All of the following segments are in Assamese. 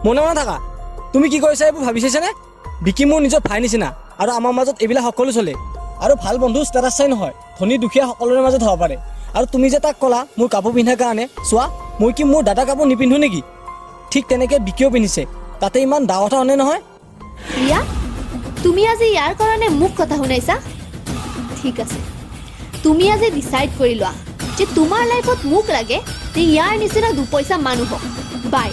মনে মনে থাকা। তুমি কি কৰিছা এইবোৰ ভাবি চাইছানে? বিকি মোৰ নিজৰ ভাই নিচিনা আৰু আমাৰ মাজত এইবিলাক সকলো চলে। আৰু ভাল বন্ধু ষ্টেটাছ চাই নহয়, ধনী দুখীয়া সকলোৰে মাজত হ'ব পাৰে। আৰু তুমি যে তাক ক'লা মোৰ কাপোৰ পিন্ধাৰ কাৰণে, চোৱা মই কি মোৰ দাদা কাপোৰ নিপিন্ধো নেকি? ঠিক তেনেকৈ বিকিও পিন্ধিছে, তাতে ইমান ডাঙৰ কথা হয়নে নহয়? ৰিয়া, তুমি আজি ইয়াৰ কাৰণে মোক কথা শুনাইছা? ঠিক আছে, তুমি আজি ডিচাইড কৰি লোৱা যে তোমাৰ লাইফত মোক লাগে নে ইয়াৰ নিচিনা দুপইচা মানুহক। বাই।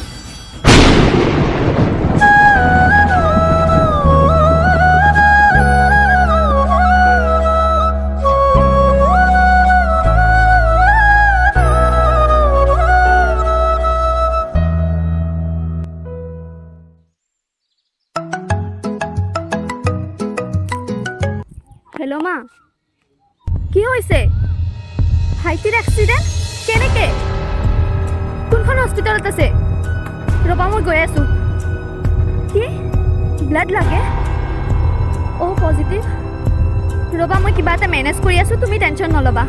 হেল্ল' মা, কি হৈছে? ভাইটিৰ এক্সিডেণ্ট? কেনেকৈ? কোনখন হস্পিটেলত আছে? ৰ'বা মই গৈ আছোঁ। কি ব্লাড লাগে? অ' পজিটিভ। ৰ'বা মই কিবা এটা মেনেজ কৰি আছোঁ, তুমি টেনশ্যন নল'বা।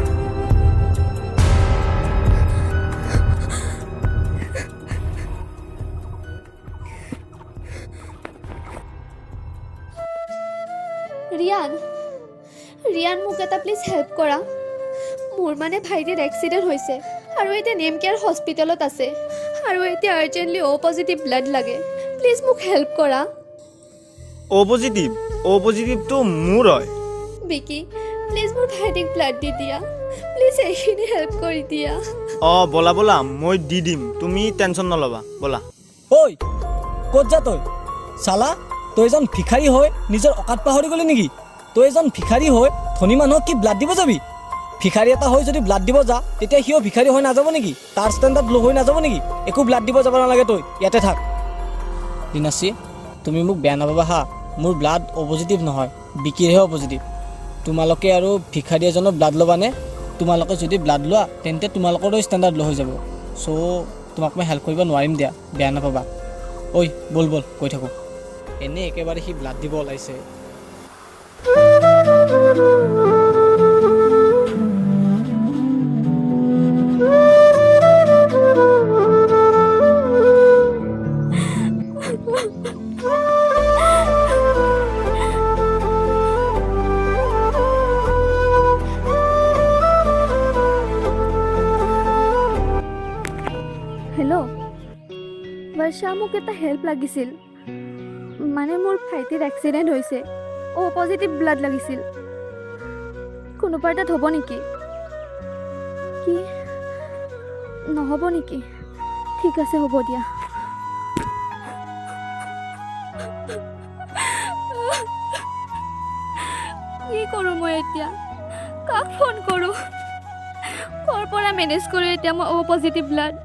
ৰিয়ান মোক এটা প্লিজ হেল্প কৰা। মোৰ মানে ভাইটিৰ এক্সিডেণ্ট হৈছে আৰু এতিয়া নেম কেয়াৰ হস্পিটেলত আছে আৰু এতিয়া আৰ্জেণ্টলি অ' পজিটিভ ব্লাড লাগে। প্লিজ মোক হেল্প কৰা। অ' পজিটিভটো মোৰ হয়। বিকি, প্লিজ মোৰ ভাইটিক ব্লাড দি দিয়া। প্লিজ এইখিনি হেল্প কৰি দিয়া। অঁ ব'লা মই দি দিম, তুমি টেনশ্যন নল'বা, ব'লা। ঐ ক'ত যা তই? চালা, তই এজন ভিখাৰী হৈ নিজৰ অকাত পাহৰি গ'লি নেকি? তই এজন ভিখাৰী হৈ ধনী মানুহক কি ব্লাড দিব যাবি? ভিখাৰী এটা হৈ যদি ব্লাড দিব যা, তেতিয়া সিও ভিখাৰী হৈ নাযাব নেকি? তাৰ ষ্টেণ্ডাৰ্ড ল' হৈ নাযাব নেকি? একো ব্লাড দিব যাব নালাগে, তই ইয়াতে থাক। ৰীনাশ্ৰী, তুমি মোক বেয়া নাপাবা হা, মোৰ ব্লাড অ' পজিটিভ নহয়, বিকিৰহে অ' পজিটিভ। তোমালোকে আৰু ভিখাৰী এজনৰ ব্লাড ল'বানে? তোমালোকে যদি ব্লাড লোৱা তেন্তে তোমালোকৰো ষ্টেণ্ডাৰ্ড ল' হৈ যাব। চ' তোমাক মই হেল্প কৰিব নোৱাৰিম দিয়া, বেয়া নাপাবা। ঐ ব'ল কৈ থাকোঁ। এনেই একেবাৰে সি ব্লাড দিব ওলাইছে। হেল্ল' বৰ্ষা, মোক এটা হেল্প লাগিছিল। মানে মোৰ ভাইটিৰ এক্সিডেণ্ট হৈছে, অ' পজিটিভ ব্লাড লাগিছিল। কোনোবা এটাত হ'ব নেকি? কি নহ'ব নেকি? ঠিক আছে, হ'ব দিয়া। কি কৰোঁ মই এতিয়া? কাক ফোন কৰোঁ? ক'ৰ পৰা মেনেজ কৰোঁ এতিয়া মই অ' পজিটিভ ব্লাড?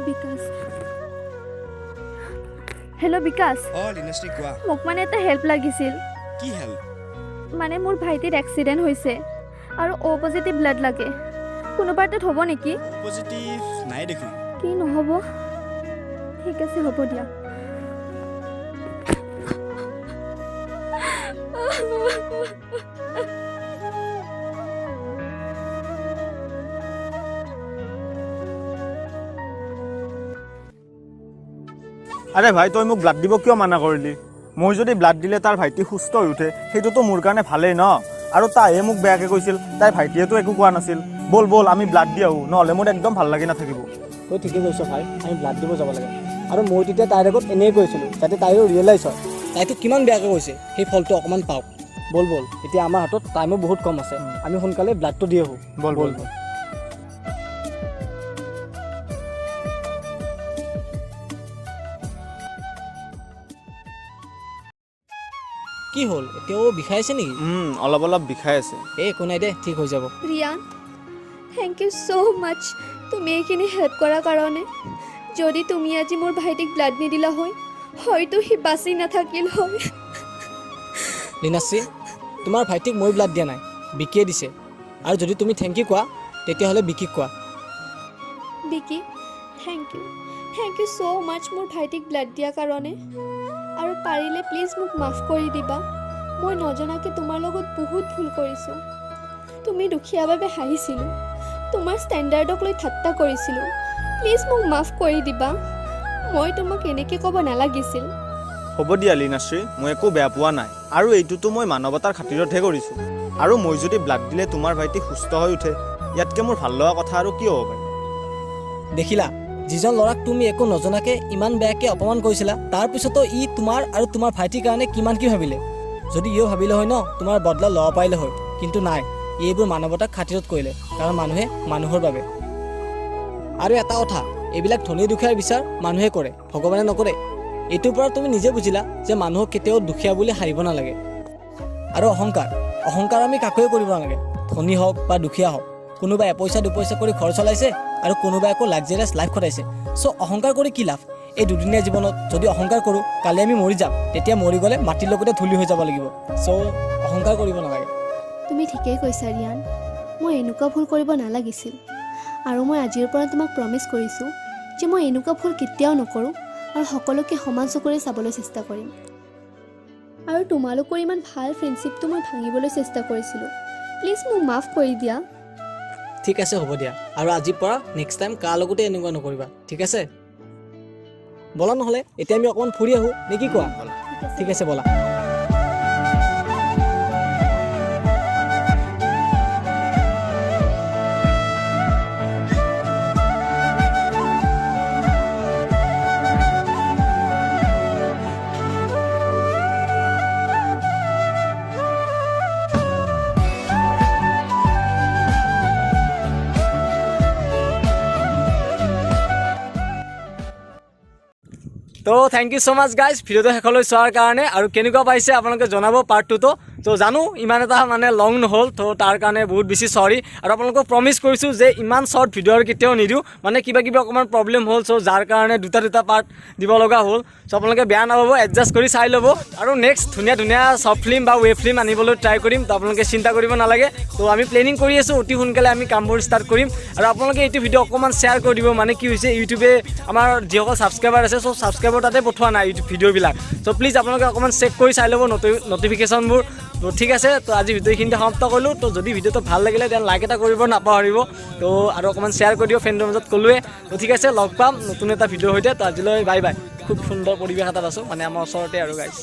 বিকাশ। হেল্ল' বিকাশ, লীনাশ্ৰী কোৱা। মোক মানে এটা হেল্প লাগিছিল। কি হেল্প? মানে মোৰ ভাইটিৰ এক্সিডেণ্ট হৈছে আৰু অ' পজিটিভ ব্লাড লাগে। কোনোবা এটাত হ'ব নেকি? পজিটিভ নাই দেখোন। কি নহ'ব? ঠিক আছে, হ'ব দিয়া। আৰে ভাই, তই মোক ব্লাড দিব কিয় মানা কৰিলি? মই যদি ব্লাড দিলে তাৰ ভাইটি সুস্থ হৈ উঠে, সেইটোতো মোৰ কাৰণে ভালেই ন। আৰু তাইহে মোক বেয়াকৈ কৈছিল, তাইৰ ভাইটিয়েতো একো কোৱা নাছিল। ব'ল আমি ব্লাড দি আহোঁ, নহ'লে মোৰ একদম ভাল লাগি নাথাকিব। তই ঠিকেই কৈছ ভাই, আমি ব্লাড দিব যাব লাগে। আৰু মই তেতিয়া তাইৰ আগত এনেই কৈছিলোঁ, যাতে তাইৰো ৰিয়েলাইজ হয় তাইতো কিমান বেয়াকৈ কৈছে, সেই ফলটো অকণমান পাওক। ব'ল এতিয়া আমাৰ হাতত টাইমো বহুত কম আছে, আমি সোনকালে ব্লাডটো দি আহোঁ। ব'ল। কি হ'ল, এতিয়াও বিষাইছে নেকি? অলপ বিষাই আছে। একো নাই দে, ঠিক হৈ যাব। ৰিয়ান, থেংক ইউ ছ' মাছ তুমি এইখিনি হেল্প কৰাৰ কাৰণে। যদি তুমি আজি মোৰ ভাইটিক ব্লাড নিদিলা হয়, হয়তো সি বাচি নাথাকিল হয়। লীনাশ্ৰী, তোমাৰ ভাইটিক মই ব্লাড দিয়া নাই, বিকিয়ে দিছে। আৰু যদি তুমি থেংক ইউ কোৱা, তেতিয়াহ'লে বিকিক কোৱা। বিকি, থেংক ইউ ছ' মাছ মোৰ ভাইটিক ব্লাড দিয়াৰ কাৰণে। আৰু পাৰিলে প্লিজ মোক মাফ কৰি দিবা। মই নজনাকৈ তোমাৰ লগত বহুত ভুল কৰিছোঁ। তুমি দুখীয়াৰ বাবে হাঁহিছিলোঁ, তোমাৰ ষ্টেণ্ডাৰ্ডক লৈ ঠাট্টা কৰিছিলোঁ। প্লিজ মোক মাফ কৰি দিবা মই তোমাক এনেকৈ ক'ব নালাগিছিল হ'ব দিয়া লীনাশ্ৰী মই একো বেয়া পোৱা নাই আৰু এইটোতো মই মানৱতাৰ খাতিৰতহে কৰিছোঁ আৰু মই যদি ব্লাড দিলে তোমাৰ ভাইটি সুস্থ হৈ উঠে ইয়াতকৈ মোৰ ভাল লগা কথা আৰু কি হ'ব পাৰে দেখিলা যিজন ল'ৰাক তুমি একো নজনাকৈ ইমান বেয়াকৈ অপমান কৰিছিলা তাৰপিছতো ই তোমাৰ আৰু তোমাৰ ভাইটিৰ কাৰণে কিমান কি ভাবিলে যদি ইও ভাবিলে হয় ন তোমাৰ বদলা ল'ব পাৰিলে হয় কিন্তু নাই এইবোৰ মানৱতাক খাতিৰত কৰিলে কাৰণ মানুহে মানুহৰ বাবে আৰু এটা কথা এইবিলাক ধনী দুখীয়াৰ বিচাৰ মানুহে কৰে ভগৱানে নকৰে এইটোৰ পৰা তুমি নিজে বুজিলা যে মানুহক কেতিয়াও দুখীয়া বুলি হাৰিব নালাগে আৰু অহংকাৰ আমি কাকোৱে কৰিব নালাগে ধনী হওক বা দুখীয়া হওক কোনোবাই এপইচা দুপইচা কৰি ঘৰ চলাইছে আৰু কোনোবাই আকৌ লাক্সাৰিয়াছ লাইফ খটাইছে চ' অহংকাৰ কৰি কি লাভ এই দুদিনীয়া জীৱনত যদি অহংকাৰ কৰোঁ কালি আমি মৰি যাম তেতিয়া মৰি গ'লে মাটিৰ লগতে ধূলি হৈ যাব লাগিব চ' অহংকাৰ কৰিব নালাগে তুমি ঠিকেই কৈছা ৰিয়ান মই এনেকুৱা ভুল কৰিব নালাগিছিল আৰু মই আজিৰ পৰা তোমাক প্ৰমিছ কৰিছোঁ যে মই এনেকুৱা ভুল কেতিয়াও নকৰোঁ আৰু সকলোকে সমান চকুৰে চাবলৈ চেষ্টা কৰিম আৰু তোমালোকৰ ইমান ভাল ফ্ৰেণ্ডশ্বিপটো মই ভাঙিবলৈ চেষ্টা কৰিছিলোঁ প্লিজ মোক মাফ কৰি দিয়া ঠিক আছে হ'ব দিয়া আৰু আজিৰ পৰা নেক্সট টাইম কাৰ লগতে এনেকুৱা নকৰিবা ঠিক আছে ব'লা নহ'লে এতিয়া আমি অকণমান ফুৰি আহোঁ নে কি কোৱা ঠিক আছে ব'লা তো thank you so' much guys ভিডিঅ'টো শেষলৈ চোৱাৰ কাৰণে আৰু কেনেকুৱা পাইছে আপোনালোকে জনাব পাৰ্ট টুটো তো জানো ইমান এটা মানে লং নহ'ল তো তাৰ কাৰণে বহুত বেছি চৰি আৰু আপোনালোকক প্ৰমিছ কৰিছোঁ যে ইমান শ্বৰ্ট ভিডিঅ' আৰু কেতিয়াও নিদিওঁ মানে কিবা অকণমান প্ৰব্লেম হ'ল চ' যাৰ কাৰণে দুটা পাৰ্ট দিব লগা হ'ল চ' আপোনালোকে বেয়া নাপাব এডজাষ্ট কৰি চাই ল'ব আৰু নেক্সট ধুনীয়া শ্বৰ্ট ফিল্ম বা ৱেব ফিল্ম আনিবলৈ ট্ৰাই কৰিম তো আপোনালোকে চিন্তা কৰিব নালাগে তো আমি প্লেনিং কৰি আছোঁ অতি সোনকালে আমি কামবোৰ ষ্টাৰ্ট কৰিম আৰু আপোনালোকে এইটো ভিডিঅ' অকণমান শ্বেয়াৰ কৰি দিব মানে কি হৈছে ইউটিউবে আমাৰ যিসকল ছাবস্ক্ৰাইবাৰ আছে চ' ছাবস্ক্ৰাইবাৰ তাতে পঠোৱা নাই ইউটিউব ভিডিঅ'বিলাক চ' প্লিজ আপোনালোকে অকণমান চেক কৰি চাই ল'ব নটিফিকেশ্যনবোৰ তো ঠিক আছে তো আজি ভিডিঅ' এইখিনিতে সমাপ্ত কৰিলোঁ তো যদি ভিডিঅ'টো ভাল লাগিলে তেন লাইক এটা কৰিব নাপাহৰিব তো আৰু অকণমান শ্বেয়াৰ কৰি দিওঁ ফ্ৰেণ্ডৰ মাজত ক'লোৱে তো ঠিক আছে লগ পাম নতুন এটা ভিডিঅ'ৰ সৈতে তো আজিলৈ বাই বাই খুব সুন্দৰ পৰিৱেশ এটাত আছোঁ মানে আমাৰ ওচৰতে আৰু গাইজ